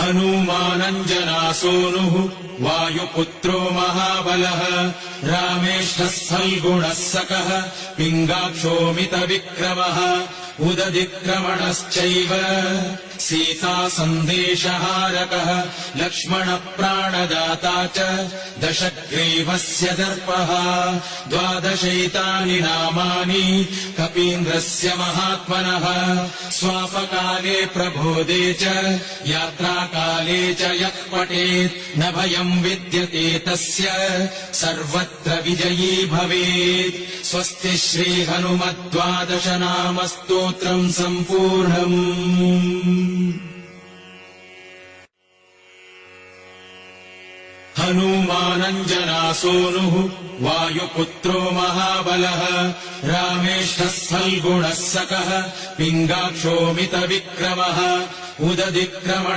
हनूमानञ्जनासूनुः वायुपुत्रो महाबलः रामेष्ठः फल्गुणः सकः पिङ्गाक्षोमितविक्रमः उदधिक्रमणश्चैव सीतासन्देशहारकः लक्ष्मणप्राणदाता च दशग्रीवस्य दर्पः 12 नामानि कपीन्द्रस्य महात्मनः स्वापकाले प्रबोधे च यात्राकाले च यः पठेत् न भयम् विद्यते तस्य सर्वत्र विजयी भवेत्। स्वस्ति श्रीहनुमद्12 नामस्तोत्रम् सम्पूर्णम्। हनूमानञ्जनासूनुः वायुपुत्रो महाबलः रामेष्ठः फल्गुणः सकः पिङ्गाक्षोमितविक्रमः उदधिक्रमणः